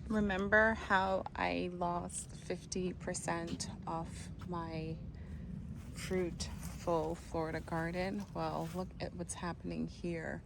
Remember how I lost 50% off my Fruitful Florida Garden? Well, look at what's happening here.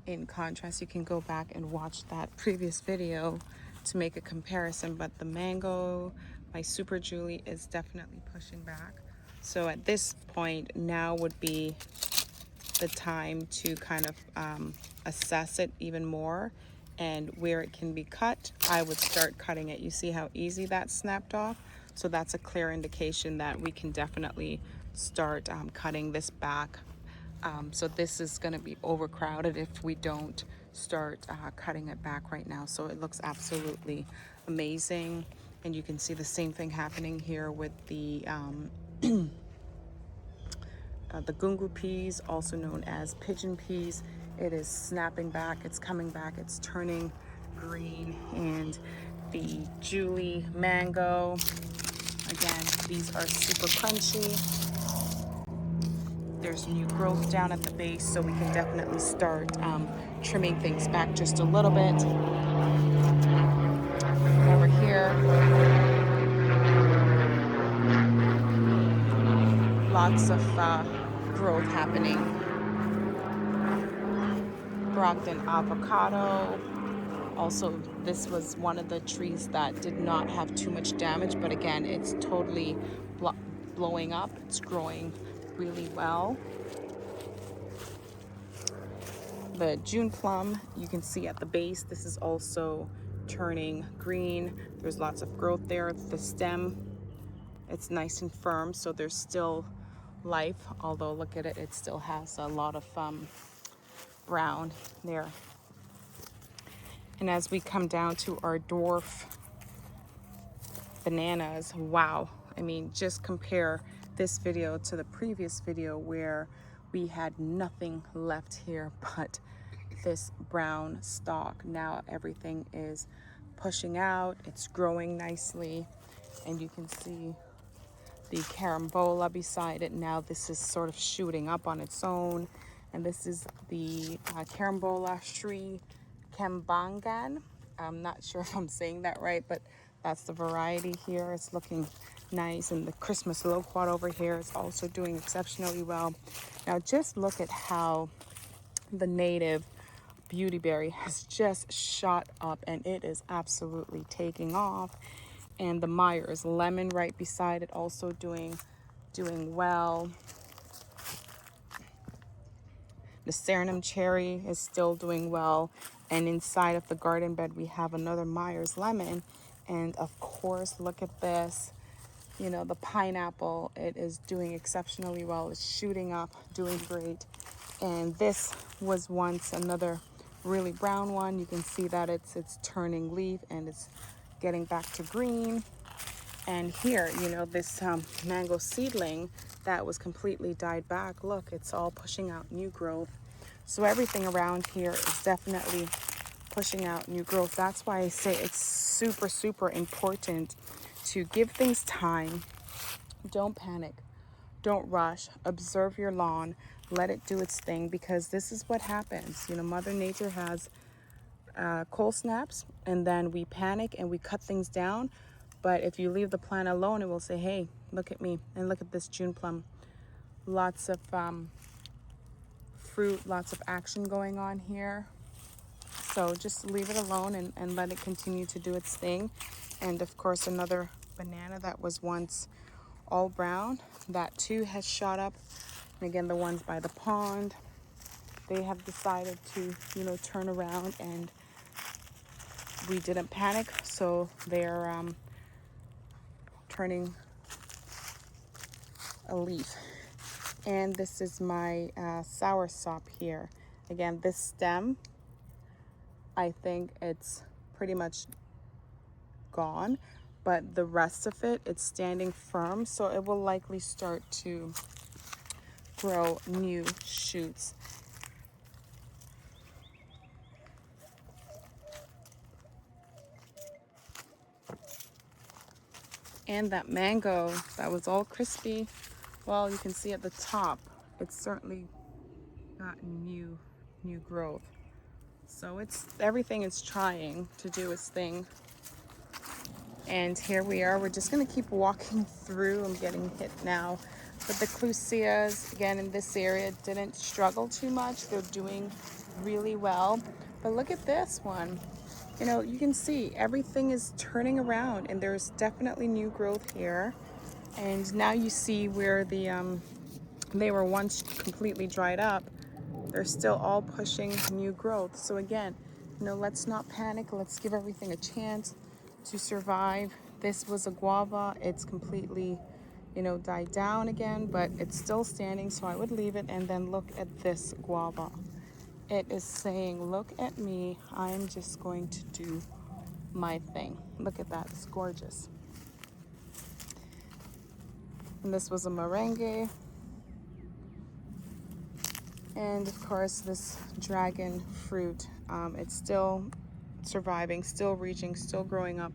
In contrast, you can go back and watch that previous video to make a comparison, but the mango, my Super Julie, is definitely pushing back. So at this point, now would be the time to kind of assess it even more, and where it can be cut, I would start cutting it. You see how easy that snapped off? So that's a clear indication that we can definitely start cutting this back. So this is going to be overcrowded if we don't start cutting it back right now. So it looks absolutely amazing. And you can see the same thing happening here with the gungu peas, also known as pigeon peas. It is snapping back, it's coming back, it's turning green. And the Julie mango, again, these are super crunchy. There's new growth down at the base, so we can definitely start trimming things back just a little bit. Over here, lots of growth happening. Brockton avocado. Also, this was one of the trees that did not have too much damage, but again, it's totally blowing up. It's growing really well. The June plum, you can see at the base, this is also turning green. There's lots of growth there. The stem, it's nice and firm, so there's still life, although look at it, it still has a lot of brown there. And as we come down to our dwarf bananas, wow. I mean, just compare this video to the previous video where we had nothing left here but this brown stalk. Now everything is pushing out, it's growing nicely, and you can see the carambola beside it. Now this is sort of shooting up on its own, and this is the carambola Sri Kembangan. I'm not sure if I'm saying that right, but that's the variety here. It's looking nice. And the Christmas loquat over here is also doing exceptionally well. Now just look at how the native beautyberry has just shot up, and it is absolutely taking off. And the Myers lemon right beside it also doing well. The Serenum cherry is still doing well. And inside of the garden bed, we have another Myers lemon. And of course, look at this. You know, the pineapple, it is doing exceptionally well. It's shooting up, doing great. And this was once another really brown one. You can see that it's turning leaf and it's getting back to green. And here, you know, this mango seedling that was completely died back, look, it's all pushing out new growth. So everything around here is definitely pushing out new growth. That's why I say it's super, super important to give things time. Don't panic, don't rush, observe your lawn, let it do its thing, because this is what happens. You know, Mother Nature has cold snaps, and then we panic and we cut things down. But if you leave the plant alone, it will say, hey, look at me, and look at this June plum. Lots of fruit, lots of action going on here. So just leave it alone and let it continue to do its thing. And of course, another banana that was once all brown, that too has shot up. And again, the ones by the pond, they have decided to, you know, turn around, and we didn't panic, so they're turning a leaf. And this is my soursop here. Again, this stem, I think it's pretty much gone, but the rest of it, it's standing firm, so it will likely start to grow new shoots. And that mango that was all crispy, well, you can see at the top, it's certainly got new growth. So it's everything is trying to do its thing. And here we are. We're just going to keep walking through. I'm getting hit now. But the clusias, again, in this area, didn't struggle too much. They're doing really well. But look at this one. You know, you can see everything is turning around, and there's definitely new growth here. And now you see where they were once completely dried up. They're still all pushing new growth. So again, you know, let's not panic. Let's give everything a chance to survive. This was a guava. It's completely, you know, died down again, but it's still standing. So I would leave it. And then look at this guava. It is saying, look at me. I'm just going to do my thing. Look at that. It's gorgeous. And this was a merengue. And of course, this dragon fruit, it's still surviving, still reaching, still growing up.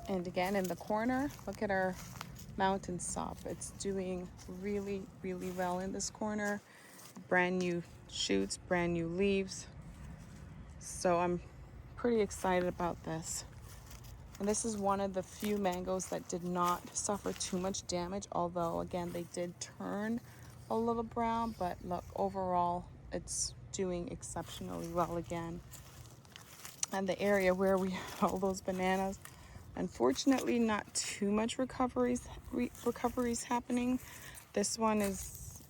And again, in the corner, look at our mountain sop. It's doing really, really well in this corner. Brand new shoots, brand new leaves. So I'm pretty excited about this. And this is one of the few mangoes that did not suffer too much damage, although again, they did turn a little brown, but look, overall, it's doing exceptionally well again. And the area where we had all those bananas, unfortunately, not too much recoveries happening. This one is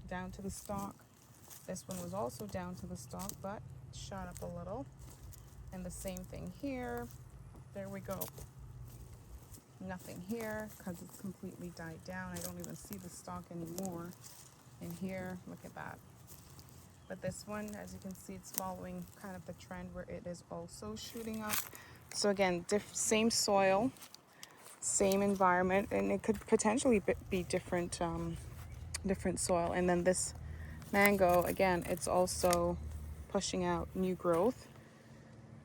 down to the stalk. This one was also down to the stalk, but shot up a little. And the same thing here. There we go. Nothing here because it's completely died down. I don't even see the stalk anymore. And here, look at that. But this one, as you can see, it's following kind of the trend where it is also shooting up. So again, same soil, same environment, and it could potentially be different, different soil. And then this mango, again, it's also pushing out new growth,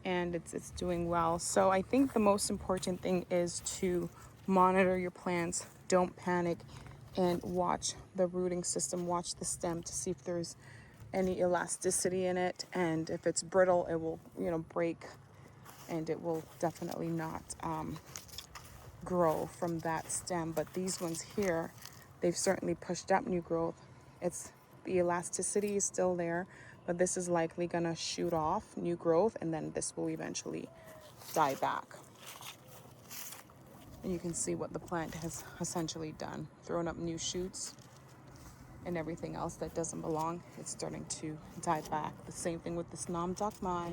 and it's doing well. So I think the most important thing is to monitor your plants. Don't panic, and watch the rooting system, watch the stem to see if there's any elasticity in it, and if it's brittle, it will, you know, break, and it will definitely not grow from that stem. But these ones here, they've certainly pushed up new growth. It's the elasticity is still there, but this is likely gonna shoot off new growth, and then this will eventually die back. And you can see what the plant has essentially done, thrown up new shoots, and everything else that doesn't belong, it's starting to die back. The same thing with this Nam Dak Mai.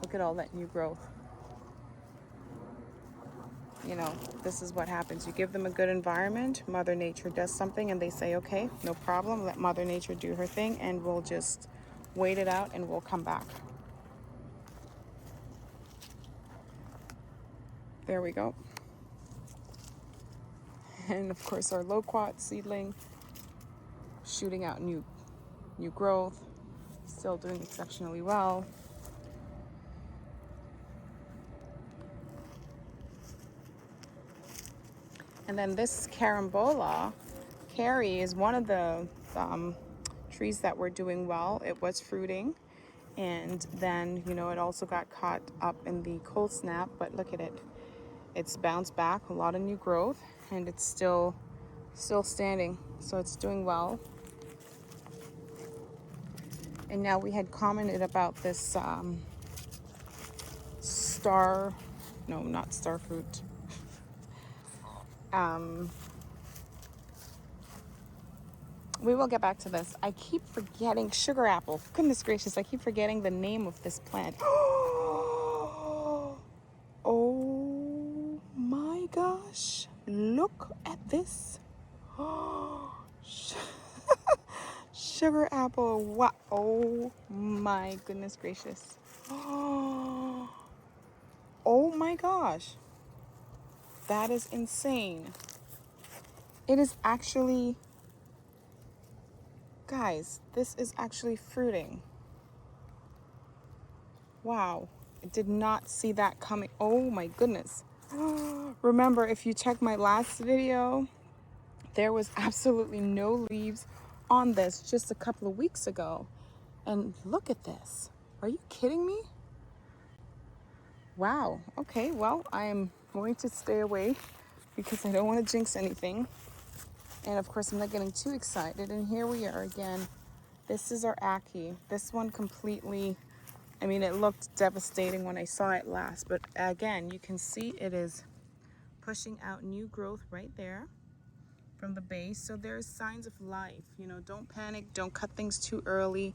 Look at all that new growth. You know, this is what happens. You give them a good environment, Mother Nature does something, and they say, okay, no problem, let Mother Nature do her thing, and we'll just wait it out and we'll come back. There we go. And of course, our loquat seedling, shooting out new growth, still doing exceptionally well. And then this carambola, Carrie, is one of the trees that were doing well. It was fruiting, and then, you know, it also got caught up in the cold snap, but look at it. It's bounced back, a lot of new growth, and it's still standing, so it's doing well. And now we had commented about this not star fruit. We will get back to this. I keep forgetting sugar apple. Goodness gracious, I keep forgetting the name of this plant. Oh my gosh. Look at this. Sugar apple. Wow. Oh my goodness gracious. Oh my gosh. That is insane. It is actually, guys, this is actually fruiting. Wow. I did not see that coming. Oh my goodness. Remember, if you check my last video, there was absolutely no leaves on this just a couple of weeks ago. And look at this. Are you kidding me? Wow. Okay, well, I am going to stay away because I don't want to jinx anything. And of course, I'm not getting too excited. And here we are again. This is our Ackee. This one completely, I mean, it looked devastating when I saw it last. But again, you can see it is pushing out new growth right there from the base. So there's signs of life. You know, don't panic. Don't cut things too early.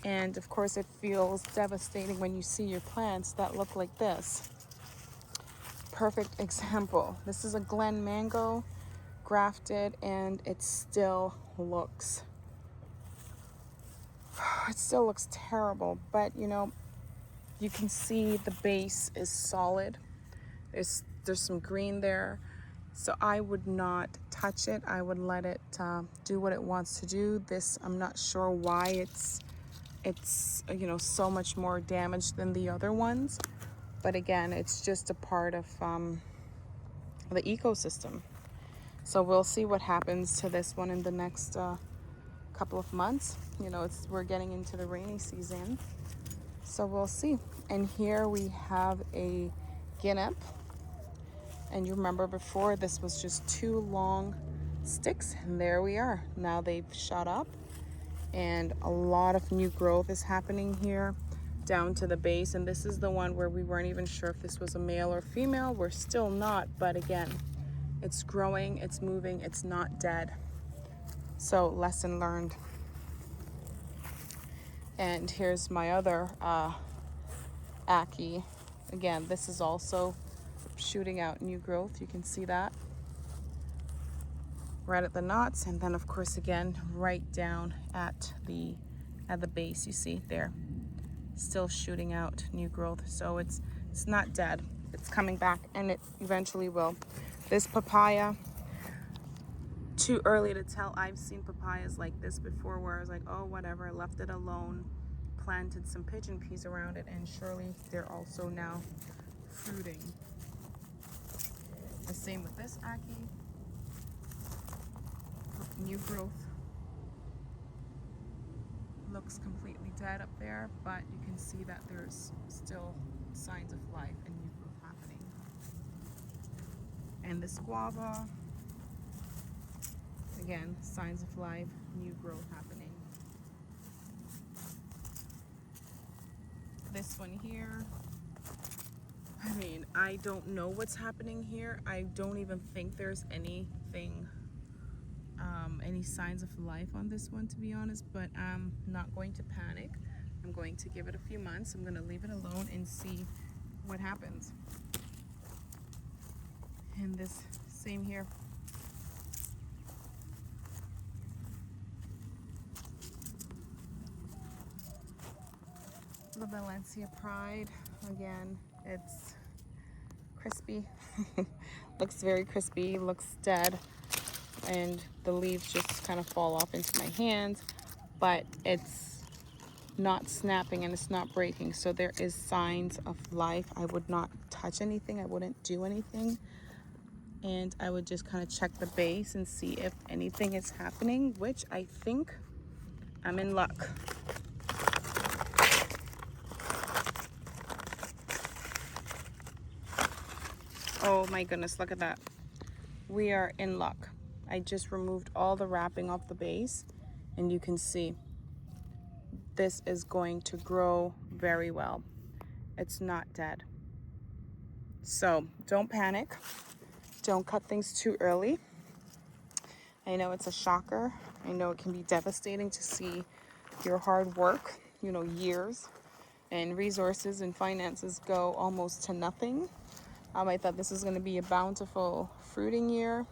And of course, it feels devastating when you see your plants that look like this. Perfect example. This is a Glen mango, grafted, and it still looks terrible. But you know, you can see the base is solid. There's some green there. So I would not touch it. I would let it do what it wants to do. This, I'm not sure why it's you know, so much more damaged than the other ones. But again, it's just a part of the ecosystem. So we'll see what happens to this one in the next couple of months. You know, we're getting into the rainy season. So we'll see. And here we have a guinnep. And you remember before, this was just 2 long sticks. And there we are. Now they've shot up. And a lot of new growth is happening here down to the base. And this is the one where we weren't even sure if this was a male or female. We're still not, but again, it's growing, it's moving, it's not dead. So lesson learned. And here's my other Ackee. Again, this is also shooting out new growth. You can see that right at the knots, and then of course again right down at the base. You see there, still shooting out new growth. So it's not dead. It's coming back, and it eventually will. This papaya, too early to tell. I've seen papayas like this before where I was like, oh whatever, left it alone, planted some pigeon peas around it, and surely they're also now fruiting. The same with this Ackee. New growth. Looks completely dead up there, but you can see that there's still signs of life and new growth happening. And this guava, again, signs of life, new growth happening. This one here, I mean, I don't know what's happening here. I don't even think there's anything, any signs of life on this one, to be honest, but I'm not going to panic. I'm going to give it a few months. I'm going to leave it alone and see what happens. And this same here. The Valencia Pride, again, it's crispy. Looks very crispy, looks dead, and the leaves just kind of fall off into my hands, but it's not snapping and it's not breaking, so there is signs of life. I would not touch anything. I wouldn't do anything, and I would just kind of check the base and see if anything is happening, which I think I'm in luck. Oh my goodness, look at that. We are in luck. I just removed all the wrapping off the base, and you can see this is going to grow very well. It's not dead. So don't panic. Don't cut things too early. I know it's a shocker. I know it can be devastating to see your hard work, you know, years and resources and finances go almost to nothing. I thought this was going to be a bountiful fruiting year,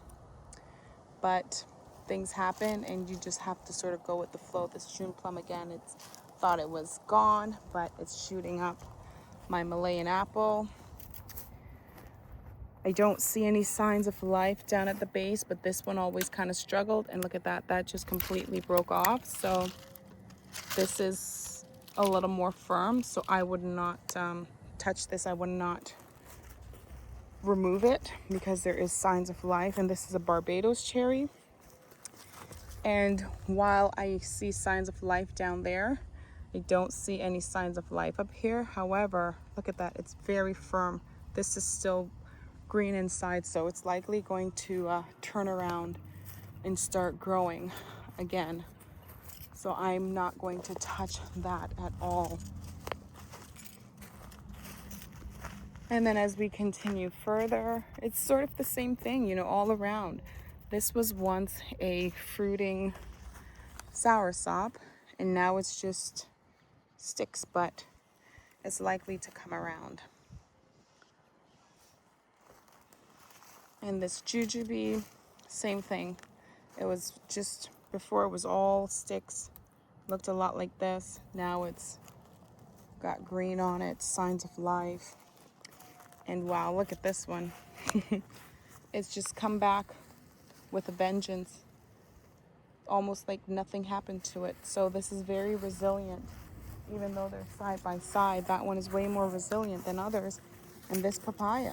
but things happen and you just have to sort of go with the flow. This June plum, again, thought it was gone, but it's shooting up. My Malayan apple, I don't see any signs of life down at the base, but this one always kind of struggled, and look at that, that just completely broke off. So this is a little more firm, so I would not touch this. I would not remove it because there is signs of life. And this is a Barbados cherry, And while I see signs of life down there, I don't see any signs of life up here. However, look at that, it's very firm. This is still green inside, so it's likely going to turn around and start growing again. So I'm not going to touch that at all. And then as we continue further, it's sort of the same thing, you know, all around. This was once a fruiting soursop, and now it's just sticks, but it's likely to come around. And this jujube, same thing. It was just, before it was all sticks, looked a lot like this. Now it's got green on it, signs of life. And wow, look at this one. It's just come back with a vengeance. Almost like nothing happened to it. So this is very resilient. Even though they're side by side, that one is way more resilient than others. And this papaya,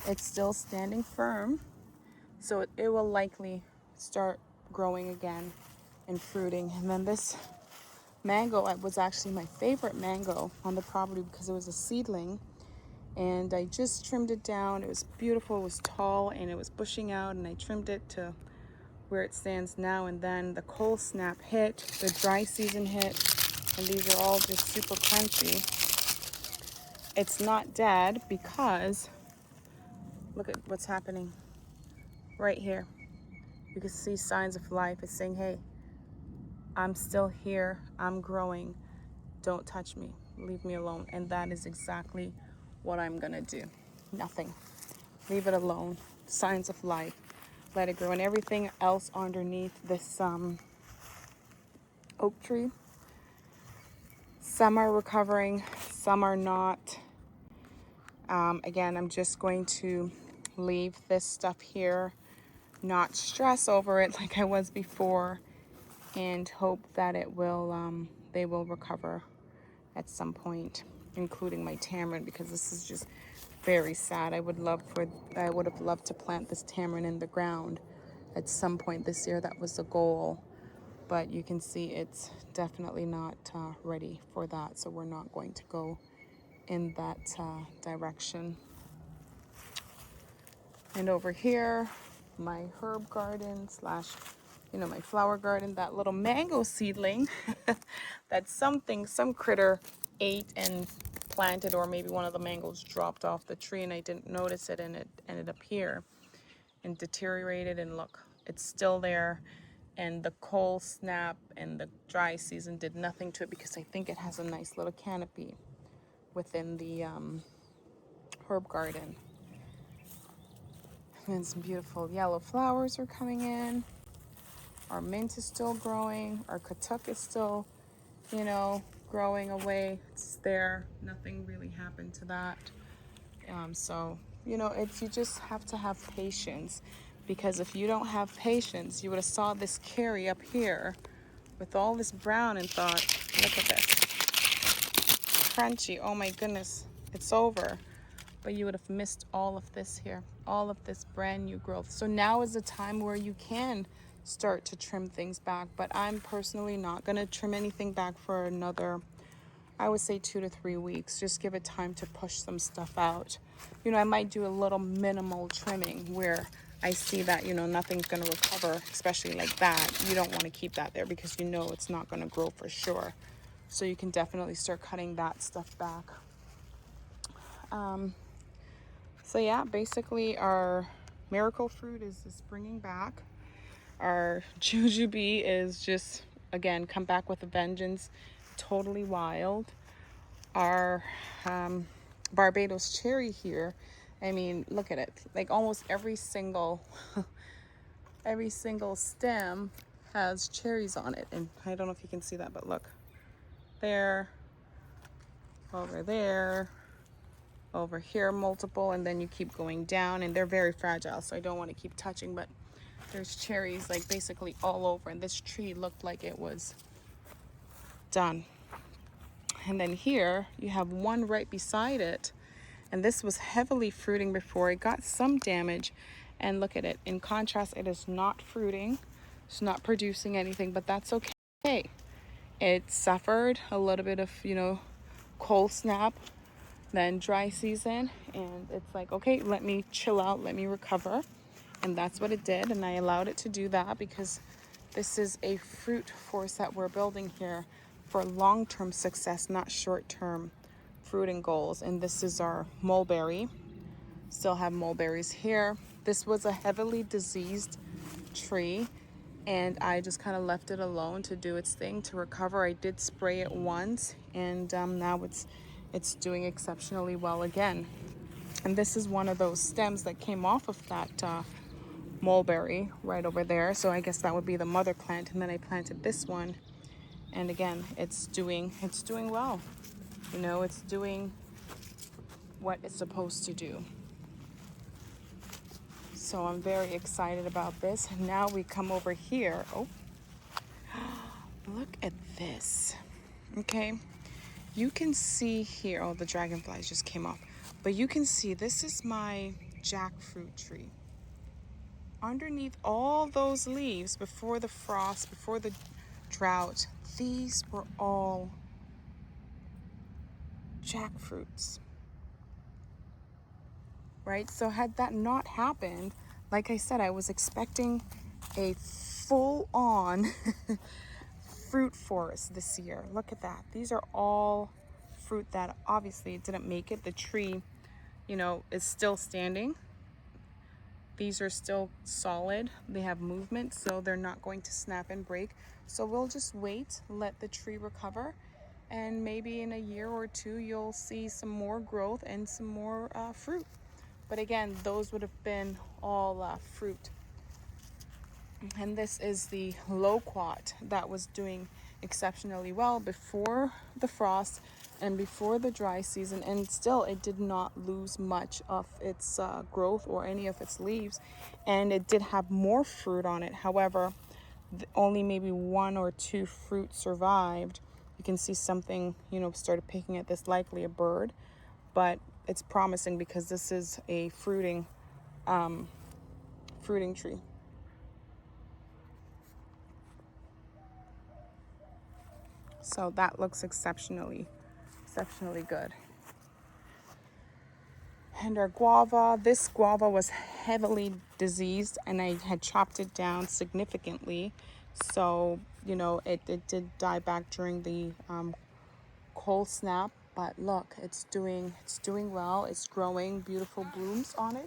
it's still standing firm. So it will likely start growing again and fruiting. And then this mango was actually my favorite mango on the property because it was a seedling. And I just trimmed it down. It was beautiful, it was tall, and it was bushing out, and I trimmed it to where it stands now. And then the cold snap hit, the dry season hit, and these are all just super crunchy. It's not dead because look at what's happening right here. You can see signs of life. It's saying, hey, I'm still here, I'm growing, don't touch me, leave me alone. And that is exactly what I'm gonna do. Nothing, leave it alone. Signs of life, let it grow. And everything else underneath this oak tree, some are recovering, some are not. Again, I'm just going to leave this stuff here, not stress over it like I was before, and hope that it will they will recover at some point, including my tamarind, because this is just very sad. I would have loved to plant this tamarind in the ground at some point this year. That was the goal, but you can see it's definitely not ready for that, so we're not going to go in that direction. And over here, my herb garden slash, you know, my flower garden, that little mango seedling that some critter ate and planted, or maybe one of the mangoes dropped off the tree and I didn't notice it, and it ended up here and deteriorated. And look, it's still there. And the cold snap and the dry season did nothing to it because I think it has a nice little canopy within the herb garden. And some beautiful yellow flowers are coming in. Our mint is still growing. Our katuk is still, you know, growing away. It's there. Nothing really happened to that. So, you know, you just have to have patience, because if you don't have patience, you would have saw this carry up here with all this brown and thought, look at this. Crunchy. Oh my goodness. It's over. But you would have missed all of this here, all of this brand new growth. So now is the time where you can start to trim things back. But I'm personally not going to trim anything back for another, I would say 2 to 3 weeks. Just give it time to push some stuff out. You know, I might do a little minimal trimming where I see that, you know, nothing's going to recover, especially like that. You don't want to keep that there because you know it's not going to grow for sure. So you can definitely start cutting that stuff back. So yeah, basically our miracle fruit is springing back. Our jujube is just, again, come back with a vengeance, totally wild. Our Barbados cherry here, I mean, look at it. Like almost every single stem has cherries on it. And I don't know if you can see that, but look. There, over there, over here, multiple, and then you keep going down, and they're very fragile, so I don't want to keep touching, but there's cherries like basically all over, and this tree looked like it was done. And then here you have one right beside it, and this was heavily fruiting before. It got some damage, and look at it. In contrast, it is not fruiting. It's not producing anything, but that's okay. It suffered a little bit of, cold snap, then dry season, and it's like, okay, let me chill out, let me recover. And that's what it did, and I allowed it to do that because this is a fruit forest that we're building here for long-term success, not short-term fruiting goals. And this is our mulberry. Still have mulberries here. This was a heavily diseased tree, and I just kind of left it alone to do its thing to recover. I did spray it once, and now it's doing exceptionally well again. And this is one of those stems that came off of that mulberry right over there. So I guess that would be the mother plant, and then I planted this one, and again, it's doing well. It's doing what it's supposed to do. So I'm very excited about this. And now we come over here. Oh, look at this. Okay, you can see here, oh, the dragonflies just came off, but you can see this is my jackfruit tree. Underneath all those leaves, before the frost, before the drought, these were all jackfruits, right? So had that not happened, like I said, I was expecting a full-on fruit forest this year. Look at that. These are all fruit that obviously didn't make it. The tree, is still standing. These are still solid. They have movement, so they're not going to snap and break. So we'll just wait, let the tree recover, and maybe in a year or two, you'll see some more growth and some more fruit. But again, those would have been all fruit. And this is the loquat that was doing exceptionally well before the frost and before the dry season, and still it did not lose much of its growth or any of its leaves, and it did have more fruit on it. However, only maybe one or two fruit survived. You can see something started picking at this, likely a bird, but it's promising because this is a fruiting tree. So that looks exceptionally good. And our guava, this guava was heavily diseased, and I had chopped it down significantly. So, it did die back during the cold snap. But look, it's doing well. It's growing beautiful blooms on it.